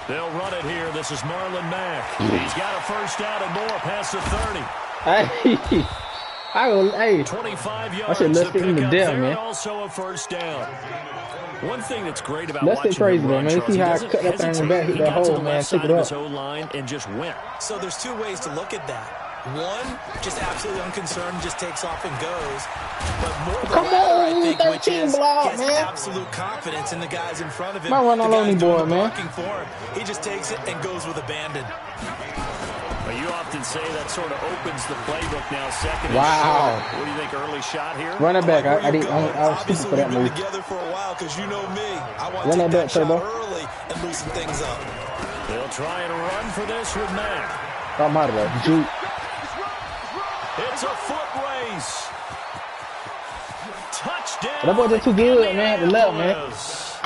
They'll run it here. This is Marlon Mack. He's got a first down and more past the 30. Hey, 25 yards. I should let him to death, man. Also a first down. One thing that's great about that's watching crazy, him run, man. Charles, See how I cut that thing in the back, hit that hole, man, took it up. O-line and just went. So there's two ways to look at that. One, just absolutely unconcerned, just takes off and goes. But more the latter, I think, which is he has absolute confidence in the guys in front of him. Might run all on boy, man. For him. He just takes it and goes with abandon. Well, you often say that sort of opens the playbook now. Second. Wow. What do you think? Early shot here. Run it back. I was stupid for that move. Together for a while, because you know me. I want to take that shot early and loosen things up. They'll try and run for this with Mack. I'm out of there. Juke. It's a foot race. Touchdown. That boy just too good, man. The left, man.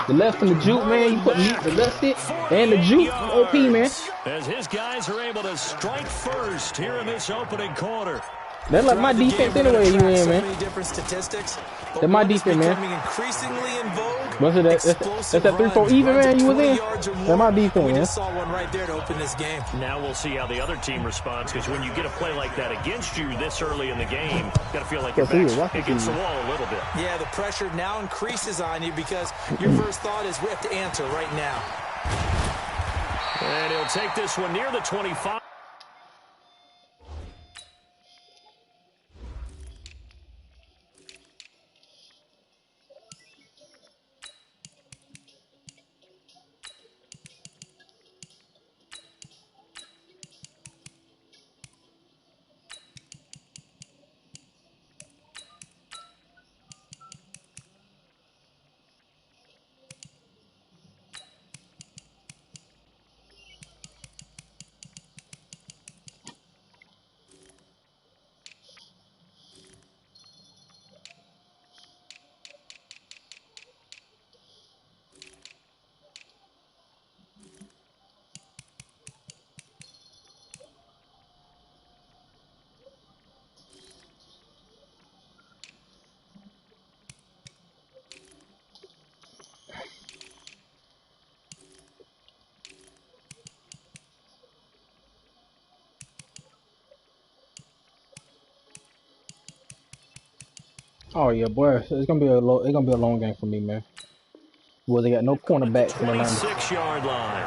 The left and the juke, man. You put the left stick and the juke. OP, man. As his guys are able to strike first here in this opening quarter. That's like my defense anyway, you in, man. That's my defense, man. What's it? That's that 3-4 even, man. You was in. That's my defense, man. Saw one right there to open this game. Now we'll see how the other team responds, because when you get a play like that against you this early in the game, you got to feel like your back's against the wall a little bit. Yeah, the pressure now increases on you because your first thought is we have to answer right now. And he'll take this one near the 25. Oh yeah, boy, it's gonna be a long game for me, man. Well, they got no cornerbacks in the line. 26-yard line.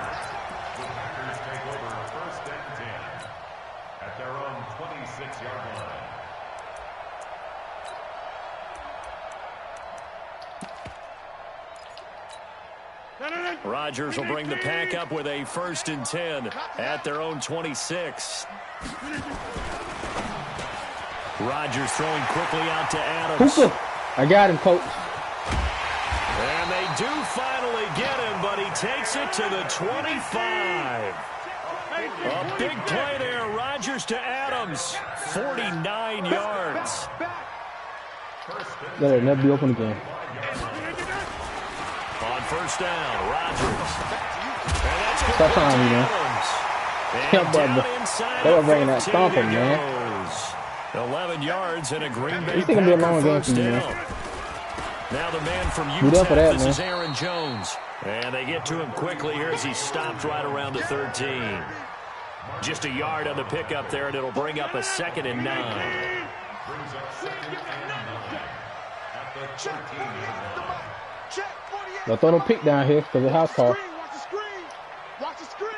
At their own 26-yard line. Rodgers will bring the pack up with a 1st and 10 at their own 26. Rodgers throwing quickly out to Adams. I got him, coach. And they do finally get him, but he takes it to the 25. A big play there. Rodgers to Adams. 49 yards. That'll never be open again. On 1st down, Rodgers. And that's good. Stop trying me, man. And down inside they were bringing that stomping, man. 11 yards and a Green Bay Packer be a long game for me, man. Now the man from Utah, this is Aaron Jones. And they get to him quickly here as he stopped right around the 13. Just a yard on the pickup there, and it'll bring up a 2nd and 9. They'll throw no pick down here because the house call. Watch the screen.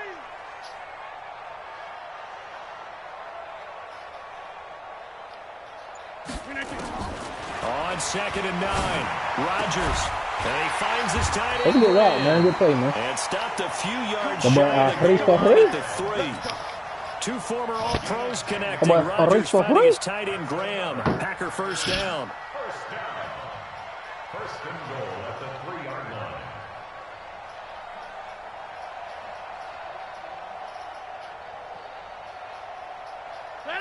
On 2nd and 9, Rodgers. And he finds his tight end. That's a good route, man. Good play, man. And stopped a few yards shy of the goal line at the 3. Two former All-Pros connecting. Rodgers finding his tight end, Graham. Packer 1st down. First and goal at the 3-yard line.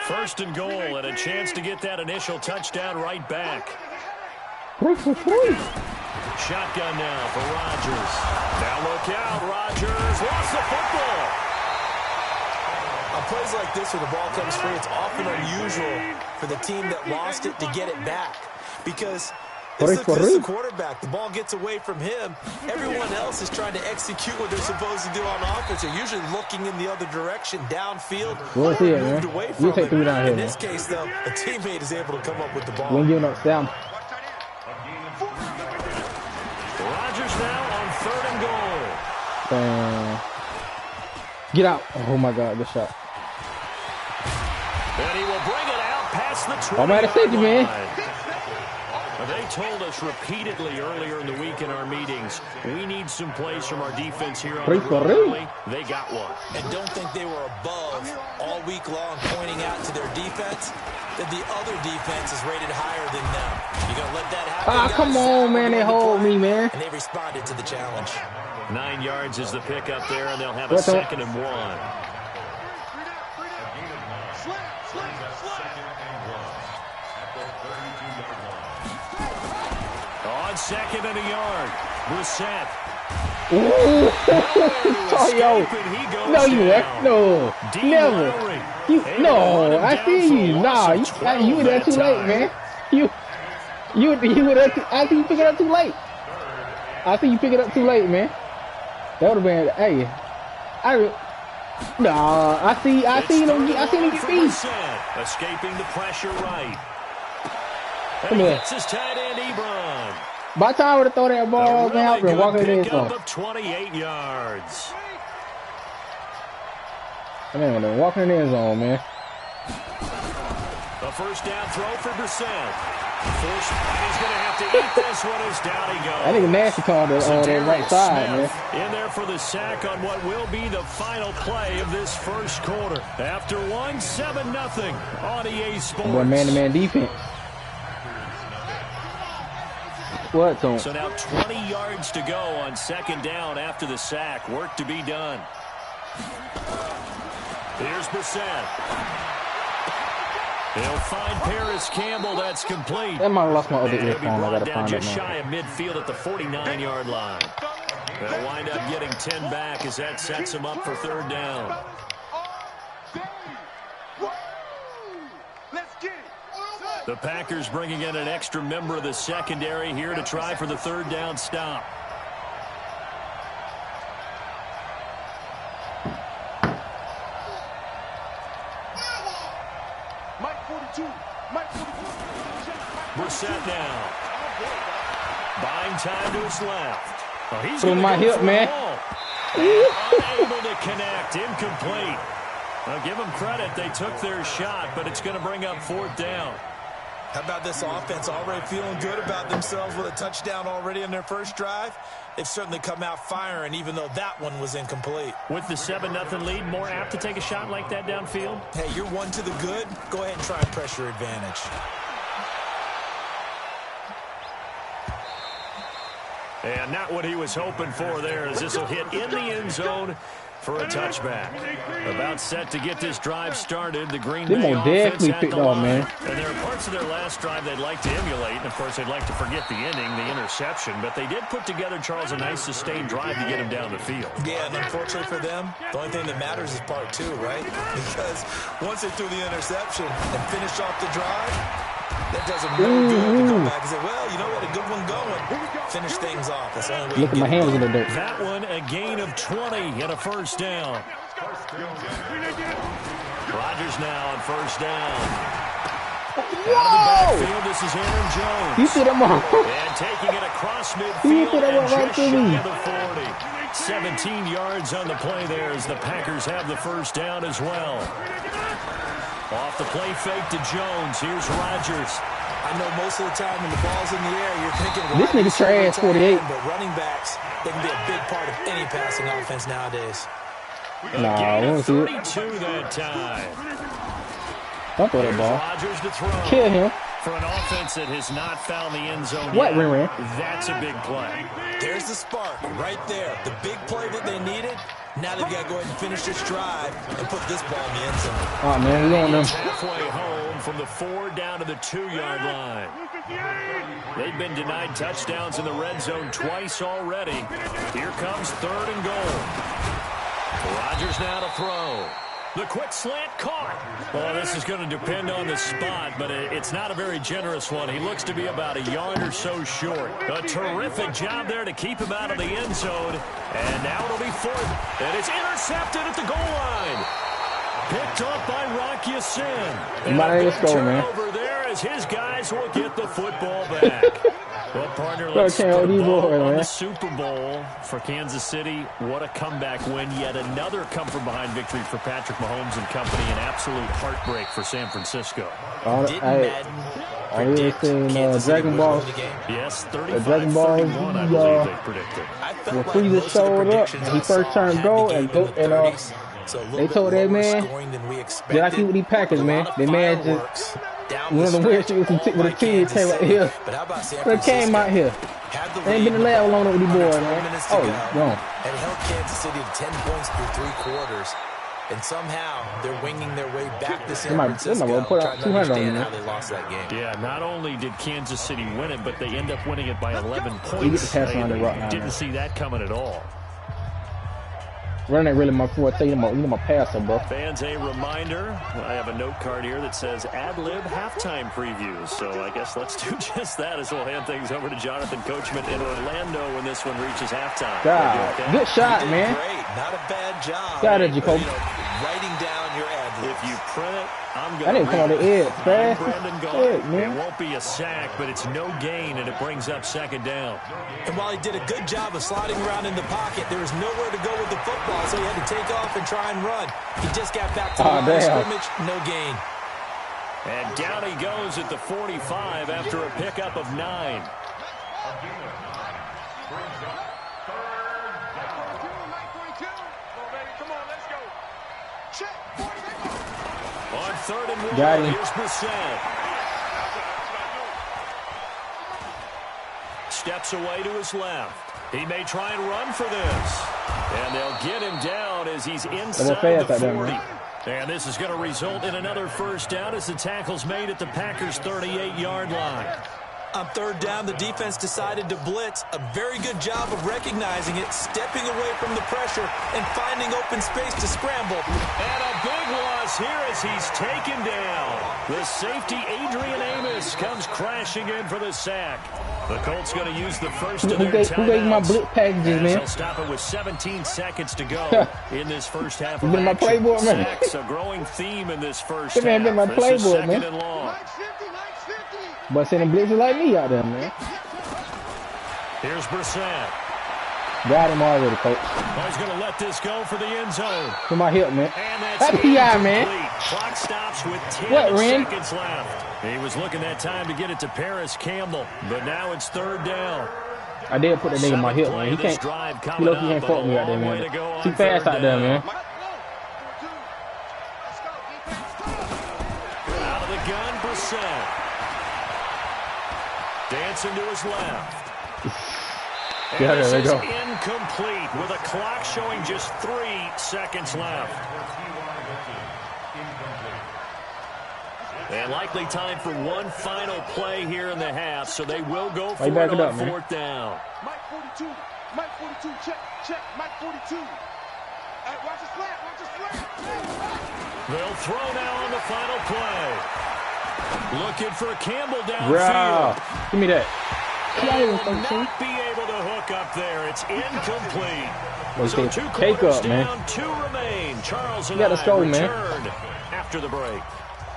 First and goal, and a chance to get that initial touchdown right back. Shotgun now for Rodgers. Now look out, Rodgers lost the football. On plays like this where the ball comes free, it's often unusual for the team that lost it to get it back. Because It's the quarterback. The ball gets away from him. Everyone else is trying to execute what they're supposed to do on offense. They're usually looking in the other direction, downfield. We'll see it, man. We'll take 3 down here. In this case, though, a teammate is able to come up with the ball. We ain't giving up sound. Rodgers now on 3rd and goal. Get out. Oh, my God. Good shot. And he will bring it out past the 20. I'm at a safety, man. They told us repeatedly earlier in the week in our meetings, we need some plays from our defense here on the road. They got one. And don't think they were above all week long pointing out to their defense that the other defense is rated higher than them. You're going to let that happen? Ah, come on, man. They hold me, man. And they responded to the challenge. 9 yards is the pickup there, and they'll have a 2nd and 1. On 2nd and a yard, Brissett. Oh, yo. No, you ain't. No. Never. No, I see you. Nah, you were there too late, man. You were there I see you pick it up too late. I see you pick it up too late, man. That would have been, hey. I see them get beat. Escaping the pressure right. Come here. It's his tight end, Ebron. By the time I would have thrown that ball, man, I've been walking in the end zone. Of 28 yards. Man, walking in the end zone, man. A 1st down throw for Brissett. He's going to have to eat this one as down he goes. I think nasty called it on that right side, man. In there for the sack on what will be the final play of this 1st quarter. After 7-0 on EA Sports. Boy, man-to-man defense. What, Tom? So now 20 yards to go on 2nd down after the sack. Work to be done. Here's Brissett. He'll find Paris Campbell. That's complete. That might have lost my other earphone. I gotta find just that shy of midfield at the 49-yard line. They'll wind up getting 10 back as that sets him up for 3rd down. The Packers bringing in an extra member of the secondary here to try for the 3rd down stop. Brissett now. Buying time to his left. Oh, he's on my hip, man. Unable to connect. Incomplete. Now give them credit. They took their shot, but it's going to bring up 4th down. How about this offense already feeling good about themselves with a touchdown already in their 1st drive? They've certainly come out firing, even though that one was incomplete. With the 7-0 lead, more apt to take a shot like that downfield? Hey, you're 1 to the good. Go ahead and try and pressure advantage. And not what he was hoping for there, as this will hit in the end zone for a touchback. About set to get this drive started. The Green Bay offense at the line. And there are parts of their last drive they'd like to emulate. And, of course, they'd like to forget the inning, the interception. But they did put together, Charles, a nice sustained drive to get him down the field. Yeah, and unfortunately for them, the only thing that matters is part 2, right? Because once they threw the interception and finished off the drive, that does them no good to come back and say, well, you know what, a good one going. Finish things off. That's the only way. Look at my hands in the dirt. That one, a gain of 20 and a 1st down. Rodgers now on 1st down. Out of the backfield, this is Aaron Jones. You see them all. And taking it across midfield and just shy of the 40. 17 yards on the play there as the Packers have the 1st down as well. Off the play fake to Jones. Here's Rodgers. I know most of the time when the ball's in the air, you're thinking, this nigga trash 48. But running backs, they can be a big part of any passing offense nowadays. Nah, I won't see it. 32 that time. Don't throw that ball. Rodgers to throw. Kill him. For an offense that has not found the end zone yet, that's a big play. There's the spark right there. The big play that they needed. Now they've got to go ahead and finish this drive and put this ball in the end zone. Oh, man, we're on them. Halfway home from the 4 down to the 2-yard line. They've been denied touchdowns in the red zone twice already. Here comes 3rd and goal. Rodgers now to throw. The quick slant caught. Well, this is going to depend on the spot, but it's not a very generous one. He looks to be about a yard or so short. A terrific job there to keep him out of the end zone. And now it'll be fourth. And it's intercepted at the goal line. Picked up by Rock Ya-Sin. And a big turnover there as his guys will get the football back. Well, partner, let's put a ball on the Super Bowl for Kansas City. What a comeback win. Yet another come-from-behind victory for Patrick Mahomes and company. An absolute heartbreak for San Francisco. I really seen Dragon Ball. Yes, 35-31, I believe they predicted. When Frieza showed up, he first turned gold, and they told that man, just like he with these Packers, man. The man just... One of the weird shit with a team came out here. But came out here. Ain't been the lab long with these boys, man. Oh, wrong. And held Kansas City to 10 points through 3 quarters. And somehow they're winging their way back to San Francisco. Put out 200 on them. How they lost that game. Yeah, not only did Kansas City win it, but they end up winning it by 11 points. You get the pass on the rock now. Didn't see that coming at all. Running ain't really my forte. You know my passer, bro. Fans, a reminder. I have a note card here that says ad-lib halftime previews. So I guess let's do just that as we'll hand things over to Jonathan Coachman in Orlando when this one reaches halftime. God, good shot, man. Great. Not a bad job. Got it, Jacoby. Writing down your ad-libs. If you print it, I'm going to I didn't come on the edge, fast. It won't be a sack, but it's no gain, and it brings up second down. And while he did a good job of sliding around in the pocket, there was nowhere to go with the football, so he had to take off and try and run. He just got back to the line of scrimmage, no gain. And down he goes at the 45 after a pickup of 9. On 3rd and 1, got him. Here's Brissett. Steps away to his left. He may try and run for this. And they'll get him down as he's inside the 40. And this is going to result in another first down as the tackle's made at the Packers' 38-yard line. On 3rd down, the defense decided to blitz. A very good job of recognizing it, stepping away from the pressure, and finding open space to scramble. And a big loss here as he's taken down. The safety, Adrian Amos, comes crashing in for the sack. The Colts going to use the first of their timeouts. Who gave my blitz packages, man? They'll stop it with 17 seconds to go in this first half of action. My playbook, man. Sacks, a growing theme in this first half. Been my playbook, man. And long. But sending blitzes like me out there, man. Here's Brissett. Got him already, coach. Oh, he's going to let this go for the end zone. For my hip, man. And that's PI, man. Clock stops with 10 seconds left. He was looking that time to get it to Paris Campbell, but now it's 3rd down. I did put that nigga in my hip, man. He can't. He can't fuck me out there, man. Too fast out there, man. Out of the gun, Brissett. Dancing to his left. Yeah, there we go. Incomplete with a clock showing just 3 seconds left. And likely time for one final play here in the half, so they will go for it on 4th down. Mike 42, Mike 42, check, Mike 42. Watch his flat, watch his flat. They'll throw now on the final play. Looking for Campbell downfield. Give me that. He will not be able to hook up there. It's incomplete. So 2 take quarters up, down, man. 2 remain. Charles and I return man. After the break.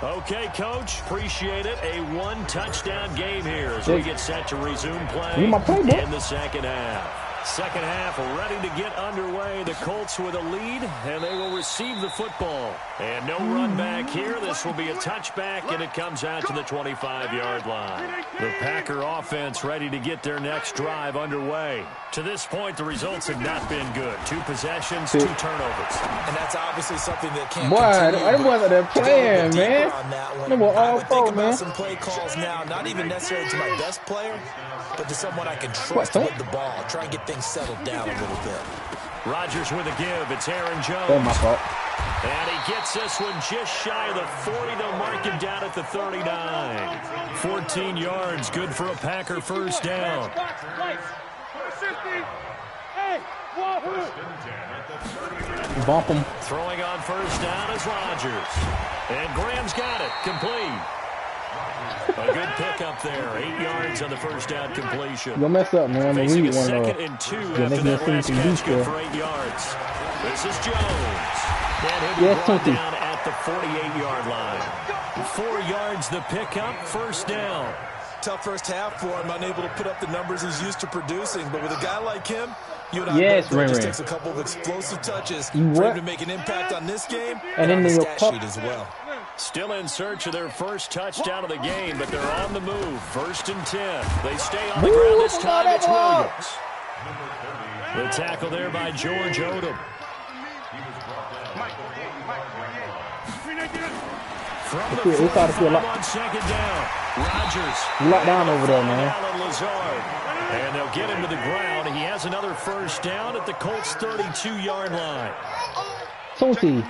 Okay, Coach, appreciate it. A 1-touchdown game here as we get set to resume play in the second half. Second half ready to get underway. The Colts with a lead, and they will receive the football. And no run back here. This will be a touchback, and it comes out to the 25-yard line. The Packer offense ready to get their next drive underway. To this point, the results have not been good. 2 possessions, 2 turnovers. And that's obviously something that can't continue. I wasn't a plan, man. They were all think about some play calls now, not even necessarily to my best player, but to someone I can trust with the ball. Try and get things settled down a little bit. Rodgers with a give. It's Aaron Jones. Oh, my fault. And he gets this one just shy of the 40. They'll mark him down at the 39. 14 yards, good for a Packer first down. Bump him. Throwing on first down is Rodgers. And Graham's got it. Complete. A good pickup there. 8 yards on the first down completion. You'll mess up, man. Facing a second and 2 after that last catch, good for 8 yards. This is Jones. And he'll be brought down at the 48-yard line. 4 yards the pickup, first down. Tough first half for him, unable to put up the numbers he's used to producing. But with a guy like him, you and I both know it just takes a couple of explosive touches for him to make an impact on this game and on the stat sheet as well. Still in search of their first touchdown of the game, but they're on the move. 1st and 10. They stay on the ground this time. It's Williams. The tackle there by George Odom. From the 45 on second down. Rodgers. Lock down over there, man. And they'll get him to the ground. He has another first down at the Colts' 32-yard line. Sonty.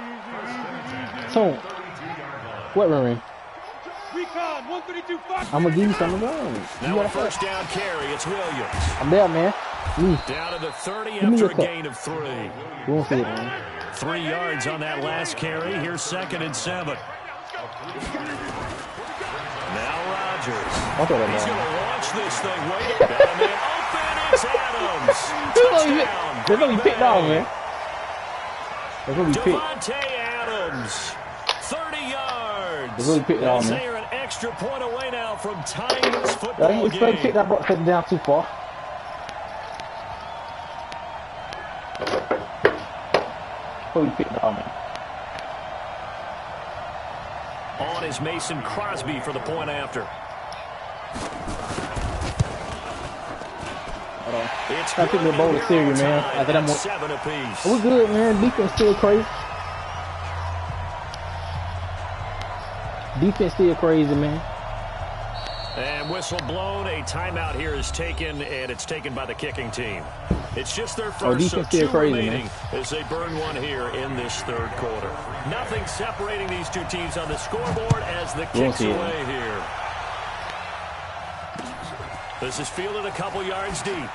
What, Rory? I'm going to give you something going. Now a first down carry. It's Williams. I'm there, man. Down to the 30 after a gain of 3. We won't see it, man. 3 yards on that last carry. Here's 2nd and 7. Now Rodgers. He's going to launch this thing. Wait, got a man open. It's Adams. Touchdown. They're going to be picked off, man. They're going to be picked. Devontae Adams. 30 yards. They're going to be picked off, man. They are an extra point away now from tying this football game. He's going to pick that ball down too far. Probably picked it off, man. On is Mason Crosby for the point after. It's I think the bowl is serious, man. I think I'm 7 apiece. We're good, man. Defense still crazy. Defense still crazy, man. And whistle blown. A timeout here is taken, and it's taken by the kicking team. It's just their first, so 2 remaining as they burn one here in this 3rd quarter. Nothing separating these two teams on the scoreboard as the kicks away here. This is fielded a couple yards deep.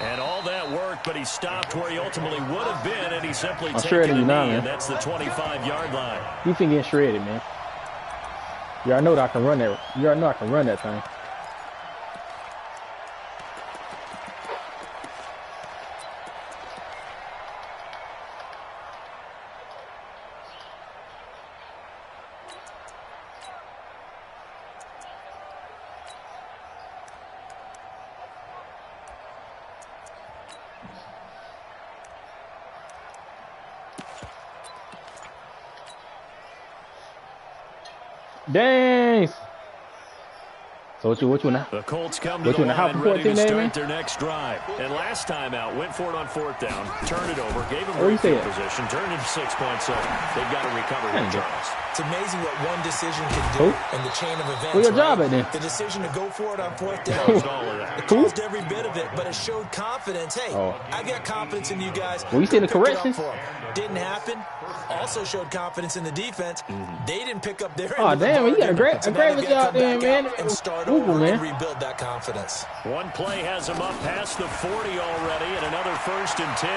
And all that work, but he stopped where he ultimately would have been, and he simply taken a knee, and that's the 25-yard line. You can get shredded, man. You already know that I can run that. You already know I can run that thing. Dang! So what you now? The Colts come to the line ready to start their next drive. And last time out, went for it on 4th down, turned it over, gave him great field position, turned it 6 points. So they've got to recover here, Charles. It's amazing what one decision can do in the chain of events. What's your job at then? The decision to go for it on 4th down. It caused every bit of it, but it showed confidence. Hey, I've got confidence in you guys. Well, you see the correction? Didn't happen. Also showed confidence in the defense. They didn't pick up their end. Oh, damn, you got a great job there, man. And start over and rebuild that confidence. One play has him up past the 40 already, and another 1st and 10.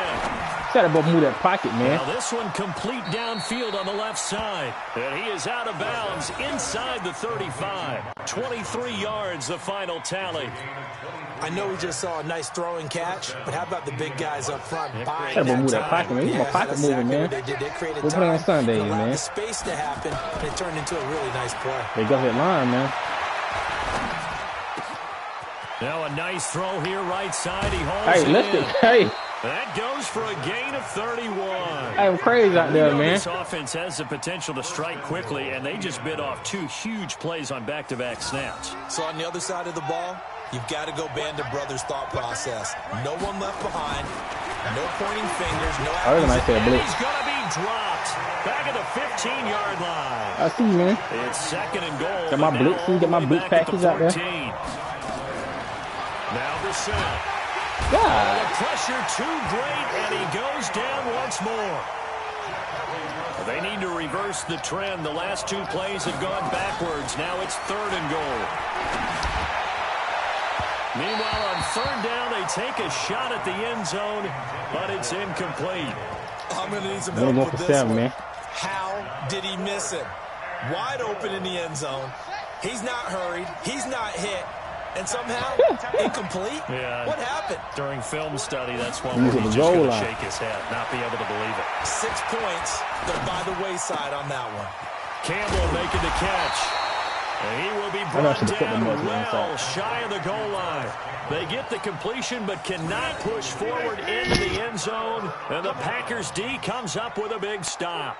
Gotta move that pocket, man. Now this one complete downfield on the left side. And he is out of bounds inside the 35. 23 yards, the final tally. I know we just saw a nice throwing catch, but how about the big guys up front buying that move that pocket, man. He's my pocket moving, man. We're playing on Sunday, man. The space to happen, and it turned into a really nice play. They got that line, man. Now a nice throw here, right side. He holds it in. Hey. That goes for a gain of 31. I'm crazy out there, man. This offense has the potential to strike quickly, and they just bit off 2 huge plays on back-to-back snaps. So on the other side of the ball, you've got to go Band of Brothers thought process. No one left behind. No pointing fingers. No he's going to be dropped back at the 15-yard line. I see you, man. It's 2nd and goal. Got my blitz. Get my blitz package out there. Now the set. God. The pressure too great, and he goes down once more. They need to reverse the trend. The last 2 plays have gone backwards. Now it's 3rd and goal. Meanwhile, on third down, they take a shot at the end zone, but it's incomplete. I'm going to need some help with this one. Man. How did he miss it? Wide open in the end zone. He's not hurried. He's not hit. And somehow, incomplete? Yeah. What happened? During film study, that's one where he's just going to shake his head, not be able to believe it. 6 points. They're by the wayside on that one. Campbell making the catch. And he will be brought down well shy of the goal line. They get the completion but cannot push forward into the end zone. And the Packers D comes up with a big stop.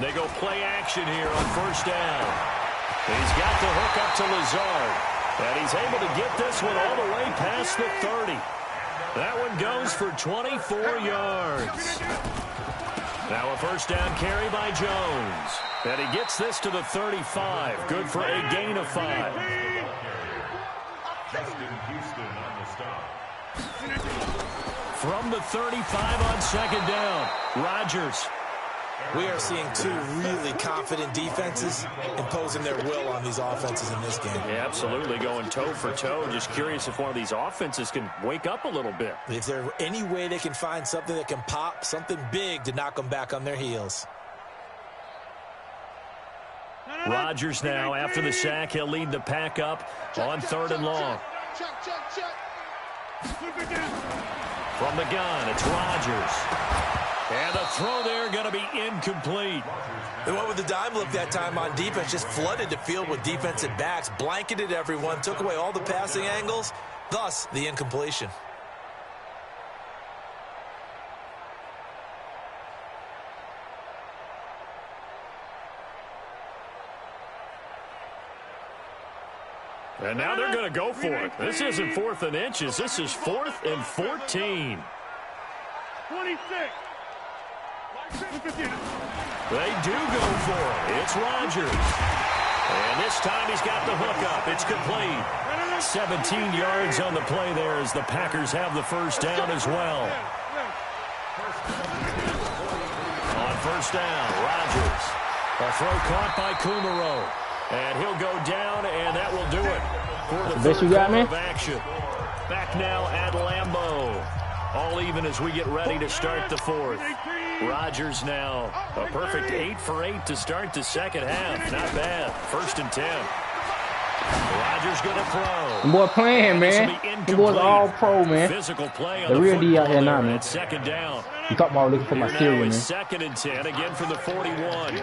They go play action here on first down. He's got the hook up to Lazard. And he's able to get this one all the way past the 30. That one goes for 24 yards. Now a first down carry by Jones. And he gets this to the 35. Good for a gain of 5. From the 35 on second down, Rodgers. We are seeing two really confident defenses imposing their will on these offenses in this game. Yeah, absolutely, going toe for toe. Just curious if one of these offenses can wake up a little bit. Is there any way they can find something that can pop, something big to knock them back on their heels? Rodgers now, after the sack, he'll lead the pack up on third and long. From the gun, it's Rodgers. And the throw there going to be incomplete. They went with the dime look that time on defense, just flooded the field with defensive backs, blanketed everyone, took away all the passing angles, thus the incompletion. And now they're going to go for it. This isn't 4th and inches. This is 4th and 14. 26. They do go for it. It's Rodgers. And this time he's got the hook up. It's complete. 17 yards on the play there as the Packers have the first down as well. On first down, Rodgers. A throw caught by Kumaro. And he'll go down, and that will do it for the third quarter of action. Back now at Lambeau. All even as we get ready to start the fourth. Rodgers now a perfect 8 for 8 to start the second half. Not bad. 1st and 10. Rodgers going to throw. The boy playing, man. The boy's all pro, man. Physical play on the real D out here now, man. Second down. You talking about looking for my cereal, man. 2nd and 10 again from the 41.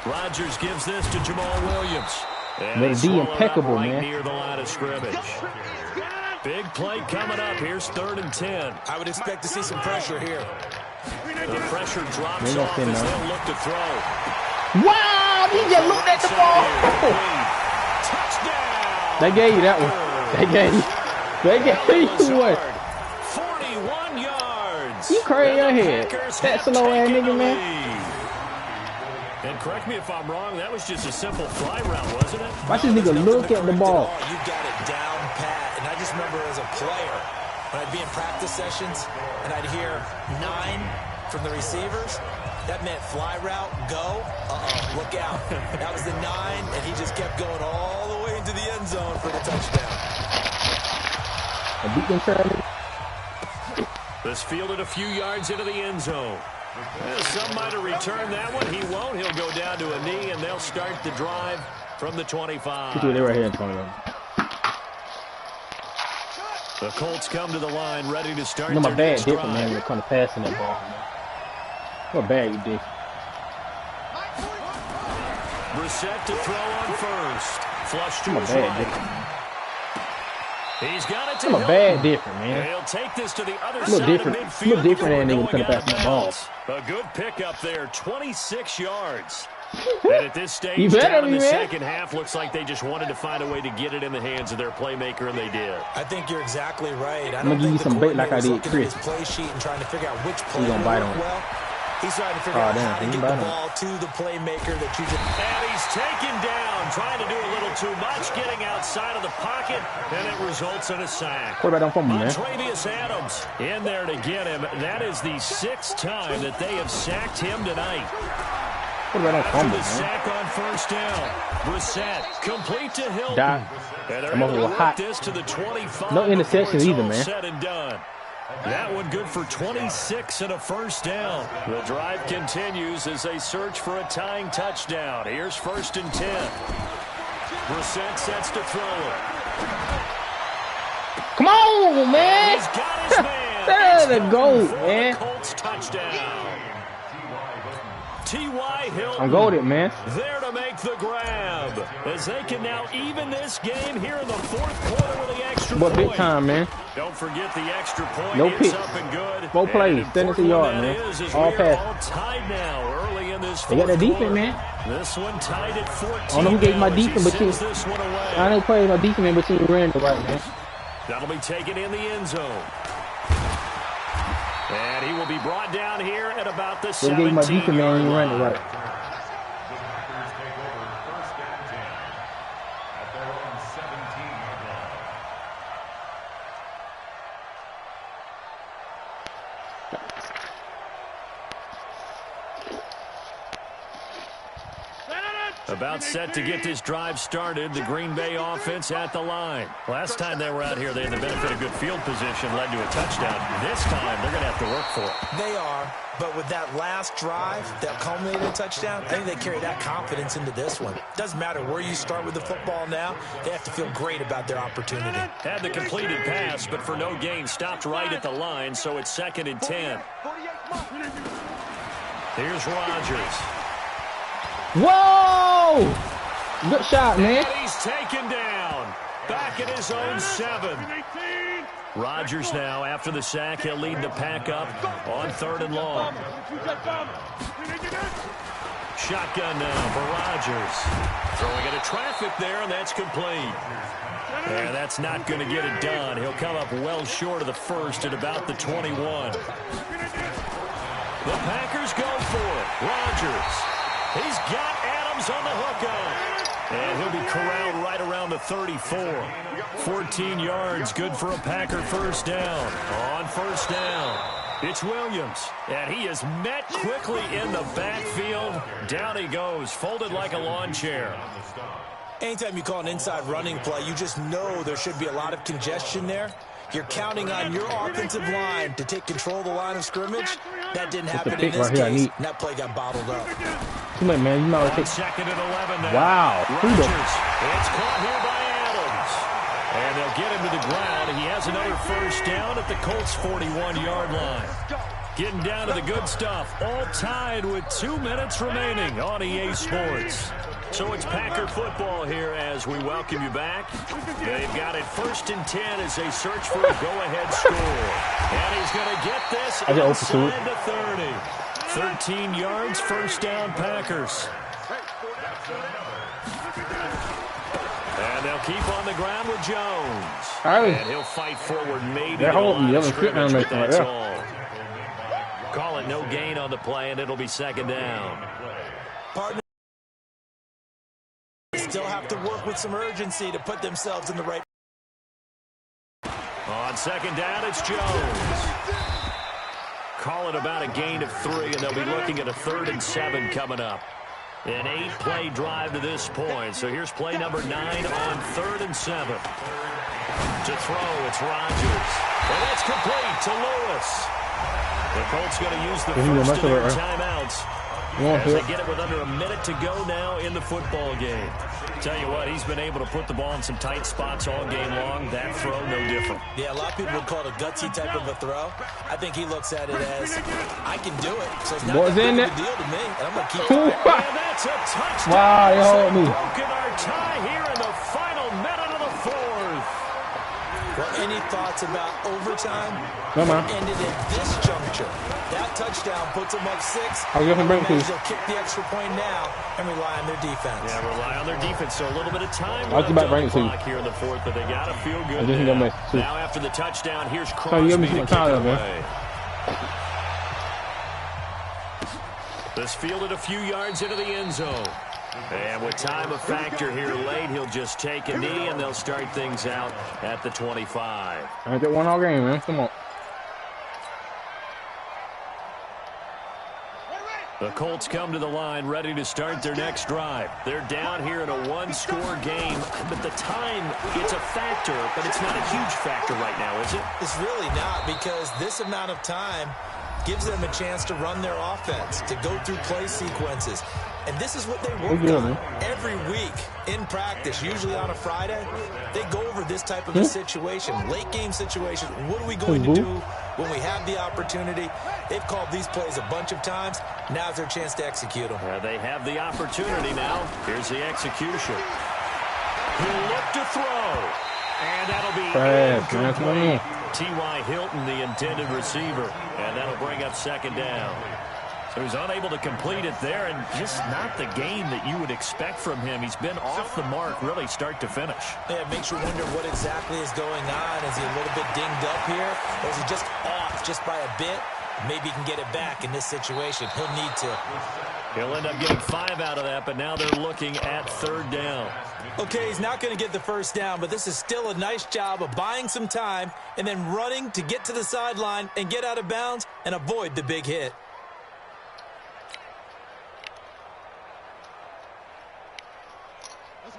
Rodgers gives this to Jamal Williams. And the D impeccable, right man. Near the line of scrimmage. Big play coming up. Here's 3rd and 10. I would expect to see some pressure here. The pressure drops off as they'll look to throw. Wow! He just looked at the ball. Touchdown! They gave you that one. They gave you one. 41 yards. You crazy your head. That slow ass nigga, man. And correct me if I'm wrong, that was just a simple fly route, wasn't it? Watch this nigga look at the ball. You got it down pat. And I just remember as a player, when I'd be in practice sessions and I'd hear 9 from the receivers, that meant fly route, go, look out. That was the 9, and he just kept going all the way into the end zone for the touchdown. This fielded a few yards into the end zone. Some might have returned that one. He won't. He'll go down to a knee, and they'll start the drive from the 25. They're right here in 21. The Colts come to the line, ready to start. You know my bad different, man. When it comes to passing that ball, man. What bad you did? Brissett to throw on first. Flush to his right. He's got it to I'm a bad different, man. He'll take this to the other side of midfield. Look different than niggas could have passed my ball. A good pickup there, 26 yards. And at this stage, you better down in be, the man. second half, looks like they just wanted to find a way to get it in the hands of their playmaker, and they did. I think you're exactly right. I'm gonna give you some bait like I did Chris. His play sheet and trying to figure out which play gonna bite on. well. He's trying to figure out how to get the ball to the playmaker that you just... And he's taken down, trying to do a little little too much getting outside of the pocket, and it results in a sack. What about them, man? Travius Adams in there to get him. That is the 6th time that they have sacked him tonight. What about that fumble, man? Sack on first down. Brissett complete to Hilton. Dot. I'm over with hot. This to the 25. No interceptions either, man. Said and done. That one good for 26 and a first down. The drive continues as they search for a tying touchdown. Here's 1st and 10. Brissett sets to throw it. Come on, man. He's got his man. That's the goal, man. Colts touchdown. T.Y. Hilton. I'm goated, man. There to make the grab. As they can now even this game here in the 4th quarter with the extra point. Big time, man. Don't forget the extra point. No It's picks. up and good. 4 plays. 70 yards, man. All pass. All tied now early in this They got that 4th defense, quarter. man. This one tied at 14. I don't know who gave my defense, but this one away. I ain't playing no defense, but you ran the right, man. That'll be taken in the end zone. And he will be brought down here at about the 17-yard line. They gave my defense, man, and you ran the right. About set to get this drive started, the Green Bay offense at the line. Last time they were out here, they had the benefit of good field position, led to a touchdown. This time, they're going to have to work for it. They are, but with that last drive that culminated in a touchdown, I think they carry that confidence into this one. Doesn't matter where you start with the football now, they have to feel great about their opportunity. Had the completed pass, but for no gain, stopped right at the line, so it's 2nd and 10. Here's Rodgers. Whoa! Good shot, man. And he's taken down. Back at his own 7. Rodgers now, after the sack, he'll lead the pack up on 3rd and long. Shotgun now for Rodgers. Throwing into traffic there, and that's complete. And that's not going to get it done. He'll come up well short of the 1st at about the 21. The Packers go for it. Rodgers. He's got Adams on the hookup. And he'll be corralled right around the 34. 14 yards, good for a Packer first down. On first down, it's Williams. And he is met quickly in the backfield. Down he goes, folded like a lawn chair. Anytime you call an inside running play, you just know there should be a lot of congestion there. You're counting on your offensive line to take control of the line of scrimmage. That didn't happen in this case. That play got bottled up. Come on, man. You might take 2nd and 11 now. Wow. Rodgers. It's caught here by Adams. And they'll get him to the ground. He has another first down at the Colts' 41-yard line. Getting down to the good stuff. All tied with 2 minutes remaining on EA Sports. So it's Packer football here as we welcome you back. They've got it 1st and 10 as they search for a go-ahead score. And he's going to get this inside the 30. 13 yards, first down, Packers. And they'll keep on the ground with Jones. And he'll fight forward, maybe. They're holding you. That's all. Call it no gain on the play, and it'll be 2nd down. Partner still have to work with some urgency to put themselves in the right. On 2nd down, it's Jones. Call it about a gain of 3, and they'll be looking at a 3rd and 7 coming up. An 8-play drive to this point. So here's play number 9 on 3rd and 7. To throw, it's Rodgers. And that's complete to Lewis. The Colts going to use the first of their timeouts as they get it with under a minute to go now in the football game. Tell you what, he's been able to put the ball in some tight spots all game long. That throw, no different. Yeah, a lot of people would call it a gutsy type of a throw. I think he looks at it as, I can do it. So it's not that big of a deal to me, and I'm going to keep it. And that's a touchdown. Wow, they hold me. Broken our tie here in the final minute of the 4th. Well, any thoughts about overtime? No, man. Ended at this juncture. That touchdown puts them up 6. I'll give him break, please. They'll kick the extra point now and rely on their defense. Yeah, rely on their defense. So a little bit of time I'll left give back on the right clock here in the 4th, but they got to feel good now after the touchdown, here's Crosby to kick it away. This fielded a few yards into the end zone. And with time a factor here late, he'll just take a knee, and they'll start things out at the 25. I ain't that one all game, man. Come on. The Colts come to the line ready to start their next drive. They're down here in a one-score game, but the time, it's a factor, but it's not a huge factor right now, is it? It's really not, because this amount of time gives them a chance to run their offense, to go through play sequences. And this is what they work on every week in practice, usually on a Friday. They go over this type of a situation, late game situation. What are we going to do when we have the opportunity? They've called these plays a bunch of times. Now's their chance to execute them. They have the opportunity now. Here's the execution. He'll look to throw. And that'll be incomplete. T.Y. Hilton, the intended receiver. And that'll bring up second down. So he's unable to complete it there, and just not the game that you would expect from him. He's been off the mark, really, start to finish. Yeah, it makes you wonder what exactly is going on. Is he a little bit dinged up here, or is he just off just by a bit? Maybe he can get it back in this situation. He'll need to. He'll end up getting 5 out of that, but now they're looking at third down. Okay, he's not going to get the first down, but this is still a nice job of buying some time and then running to get to the sideline and get out of bounds and avoid the big hit.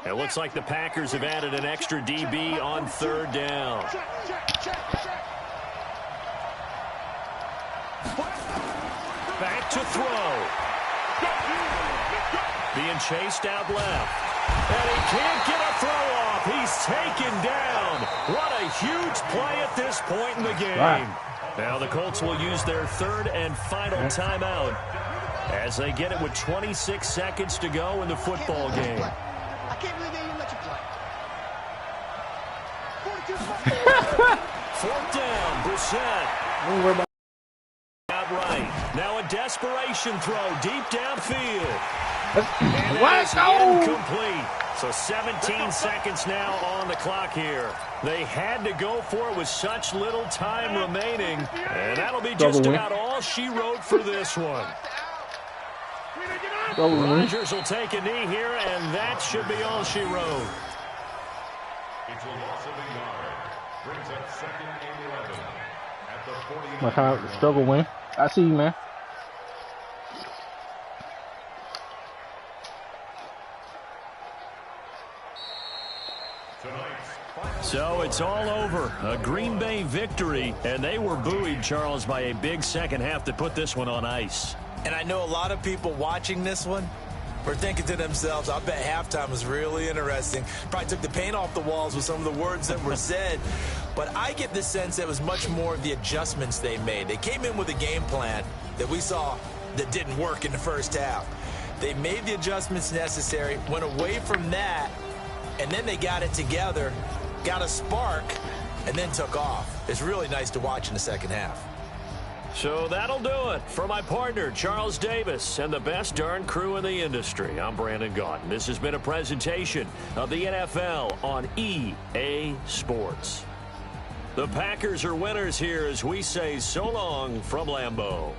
It looks like the Packers have added an extra DB on third down. Back to throw. Being chased out left. And he can't get a throw off. He's taken down. What a huge play at this point in the game. Wow. Now the Colts will use their third and final timeout as they get it with 26 seconds to go in the football game. I can't believe they even let you play. Fourth down, Brissett. Outright. Now a desperation throw deep downfield. And that is incomplete. So 17 seconds now on the clock here. They had to go for it with such little time remaining. And that'll be just about all she wrote for this one. Rodgers will take a knee here, and that should be all she wrote. It's a loss of a yard. Brings up second and 11 at the 40. My time struggle win. I see you, man. So it's all over. A Green Bay victory, and they were buoyed, Charles, by a big second half that put this one on ice. And I know a lot of people watching this one were thinking to themselves, I bet halftime was really interesting. Probably took the paint off the walls with some of the words that were said. But I get the sense that it was much more of the adjustments they made. They came in with a game plan that we saw that didn't work in the first half. They made the adjustments necessary, went away from that, and then they got it together, got a spark, and then took off. It's really nice to watch in the second half. So that'll do it for my partner, Charles Davis, and the best darn crew in the industry. I'm Brandon Gaudin. This has been a presentation of the NFL on EA Sports. The Packers are winners here as we say so long from Lambeau.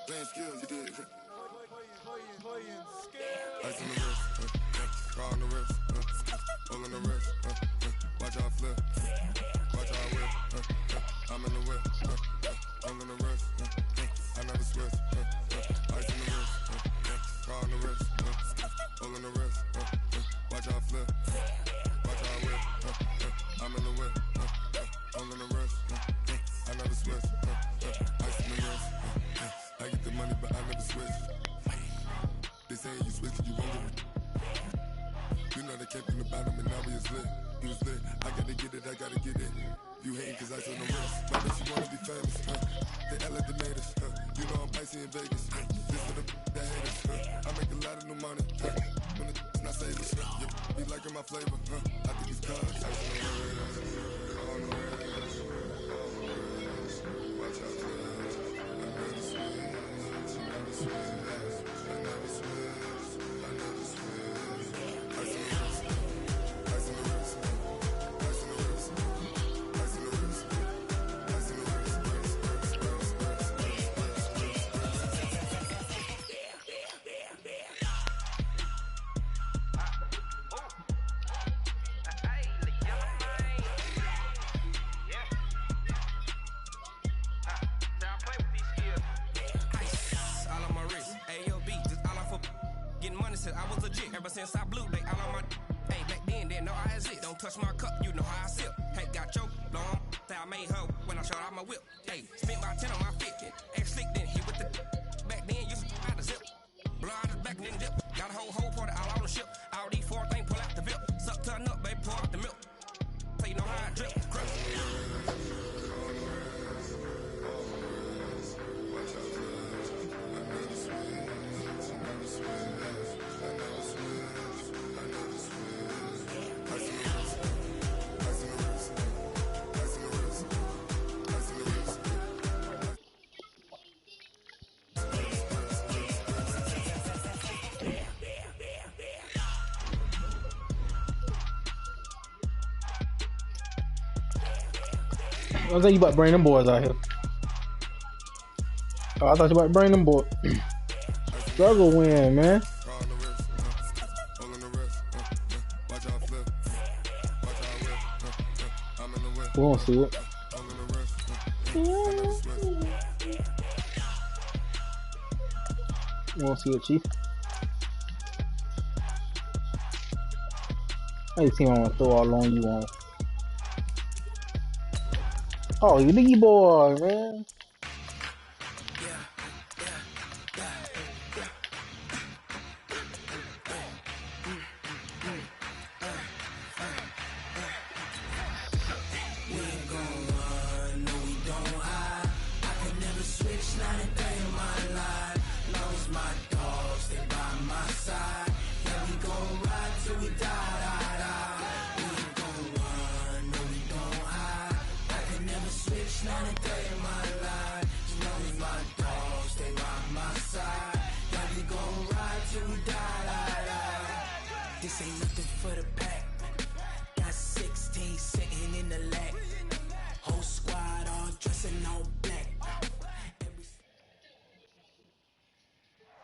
Playing skills, you did. Ice in the wrist, car on the wrist, all in the wrist, watch out flip, watch out whip, I'm in the whip, all in the wrist, I never switch, ice in the wrist, car on the wrist, all in the wrist, watch out flip, watch out whip, I'm in the whip, all in the wrist, I never switch, ice in the wrist. I get the money, but I never switch. They say you switch, you won't get it. You know they kept in the bottom, and now we is lit. You was lit. I gotta get it, I gotta get it. You hating cause I on the wrist. My bitch, you wanna be famous. They elevated us. You know I'm icy in Vegas. This for the that haters. I make a lot of new money. When the Not say this, be liking my flavor, I think it's cause. On the rest, watch out, I never switch, I never switch, I never switch, I never switch. Ice in the wrist, ice in the wrist, ice in the wrist, ice in the wrist, ice in the I was legit ever since I blew. They all on my. Hey, back then, didn't know I exist. Don't touch my cup, you know how I sip. Hey, got choked, long. Say I made her when I shot out my whip. Hey, spent about 10 on my fit. Ex-slick, then hit with the. Back then, used to out the zip. Blow out his back, then dip. Got a whole party all on the ship. All these 4 things pull out the VIP. Suck, turn up, baby, pour out the milk. So you know how I drip. Crush. I thought you about to bring them boys out here. Oh, I thought you about to bring them boys. Struggle win, man. We won't see it. We won't see it, Chief. Any team I want to throw all on you on. Oh, you biggie boy, man. This ain't nothing for the pack. Got 16 sitting in the lag. Whole squad all dressing all black.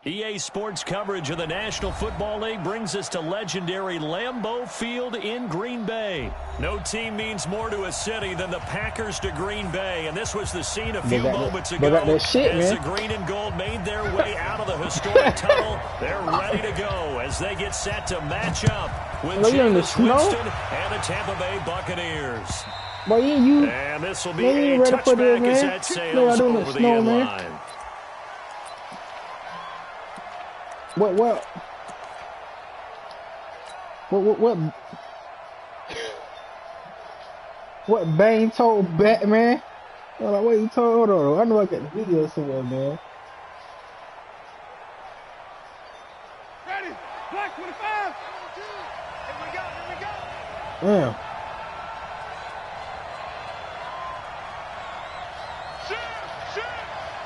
EA Sports coverage of the National Football League brings us to legendary Lambeau Field in Green Bay. No team means more to a city than the Packers to Green Bay, and this was the scene a few moments ago as the green and gold made their way out of the historic tunnel. They're ready to go as they get set to match up with Jameis Winston and the Tampa Bay Buccaneers. And this will be a touchback as that sails over the end line. What Bane told Batman? Like, what he told? Hold on, I know I got the video somewhere, man. Ready? Black 25. Here we go. Damn. Shoot.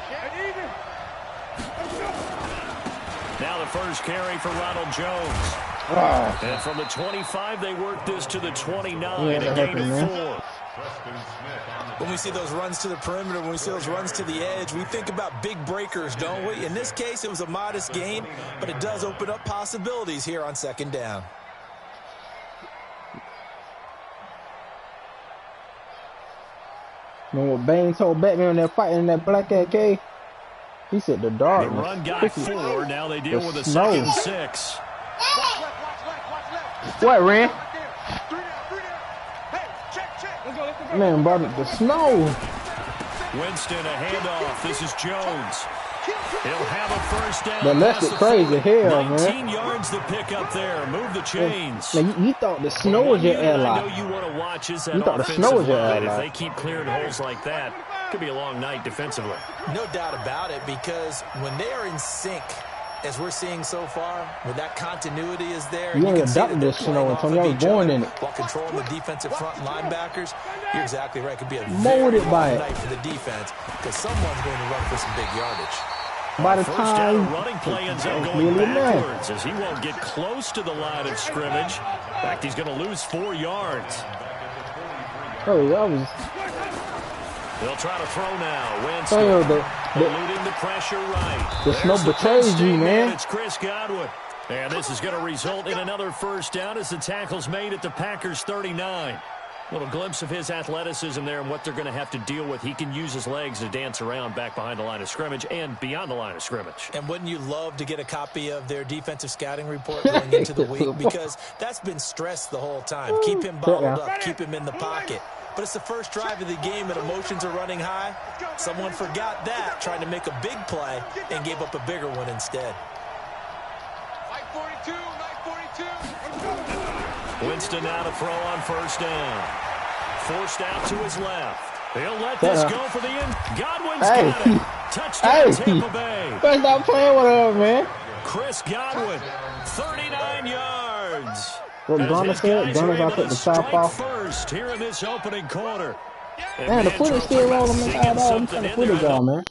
Get even. Now the first carry for Ronald Jones. And from the 25, they work this to the 29, a gain of 4. When we see those runs to the perimeter, when we see those runs to the edge, we think about big breakers, don't we? In this case, it was a modest gain, but it does open up possibilities here on second down. Man, what Bane told Batman in that fight in that black AK, he said the darkness. The run got 4. Now they deal with a second and 6. What, Ren? Man, brought it the snow. Winston, a handoff. This is Jones. He'll have a first down. But that's it crazy. Hell, 19 man. yards to pick up there. Move the chains. Man, you thought the snow was your ally. I know you want to watch is that you thought the snow was your ally. If they keep clearing holes like that, it could be a long night defensively. No doubt about it, because when they are in sync as we're seeing so far, when that continuity is there, you can see that this, you know, Antonio. I was born in it. While controlling the defensive front linebackers, you're exactly right. It could be a molded very by long night for the defense because someone's going to run for some big yardage. By the First time down, running play ends up going backwards as he won't get close to the line of scrimmage. In fact, he's going to lose 4 yards. Oh, that was. They'll try to throw now. Winston eluding the pressure right. The snow betrays you, man. It's Chris Godwin. And this is going to result in another first down as the tackle's made at the Packers 39. Little glimpse of his athleticism there and what they're going to have to deal with. He can use his legs to dance around back behind the line of scrimmage and beyond the line of scrimmage. And wouldn't you love to get a copy of their defensive scouting report going into the week? Because that's been stressed the whole time. Keep him bottled up. Keep him in the pocket. But it's the first drive of the game and emotions are running high. Someone forgot that, trying to make a big play and gave up a bigger one instead. Winston now to throw on first down. Forced out to his left. He'll let this go for the end. Godwin's got it. Touchdown Tampa Bay. Let's not playing with him, man. Chris Godwin, 39 yards. What Gunner said, Gunner's out at the top off. First here in this opening quarter. Man, the footage still rolling inside out. I'm trying to footage on, man.